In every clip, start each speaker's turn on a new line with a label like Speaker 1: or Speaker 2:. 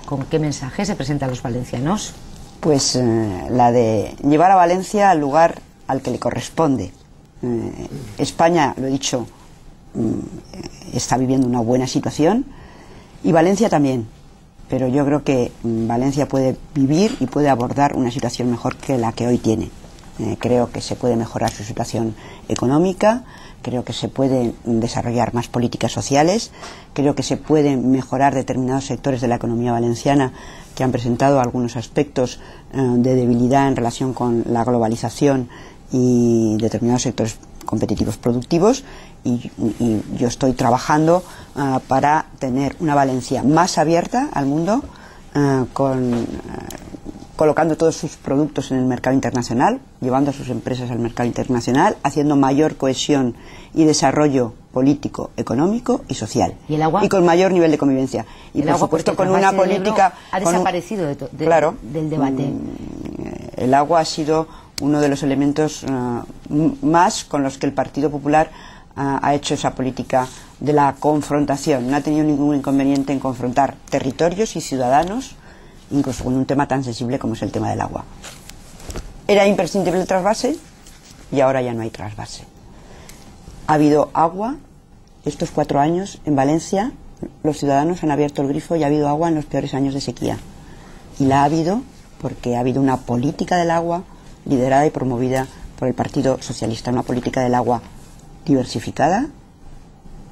Speaker 1: ¿Con qué mensaje se presenta a los valencianos?
Speaker 2: Pues la de llevar a Valencia al lugar al que le corresponde. España, lo he dicho, está viviendo una buena situación y Valencia también, pero yo creo que Valencia puede vivir y puede abordar una situación mejor que la que hoy tiene. Creo que se puede mejorar su situación económica, creo que se pueden desarrollar más políticas sociales, creo que se pueden mejorar determinados sectores de la economía valenciana que han presentado algunos aspectos de debilidad en relación con la globalización y determinados sectores competitivos productivos, y yo estoy trabajando para tener una Valencia más abierta al mundo, colocando todos sus productos en el mercado internacional, llevando a sus empresas al mercado internacional, haciendo mayor cohesión y desarrollo político, económico y social.
Speaker 1: ¿Y el agua?
Speaker 2: Y con mayor nivel de convivencia. Y por supuesto con una política...
Speaker 1: Ha desaparecido del debate.
Speaker 2: El agua ha sido uno de los elementos más con los que el Partido Popular ha hecho esa política de la confrontación. No ha tenido ningún inconveniente en confrontar territorios y ciudadanos, incluso con un tema tan sensible como es el tema del agua. Era imprescindible el trasvase y ahora ya no hay trasvase. Ha habido agua estos 4 años en Valencia, los ciudadanos han abierto el grifo y ha habido agua en los peores años de sequía. Y la ha habido porque ha habido una política del agua liderada y promovida por el Partido Socialista, una política del agua diversificada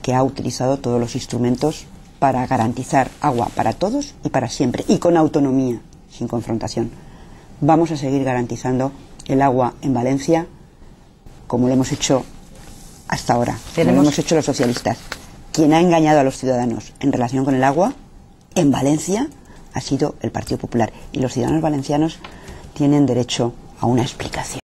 Speaker 2: que ha utilizado todos los instrumentos para garantizar agua para todos y para siempre, y con autonomía, sin confrontación. Vamos a seguir garantizando el agua en Valencia como lo hemos hecho hasta ahora, como lo hemos hecho los socialistas. Quien ha engañado a los ciudadanos en relación con el agua en Valencia ha sido el Partido Popular, y los ciudadanos valencianos tienen derecho a una explicación.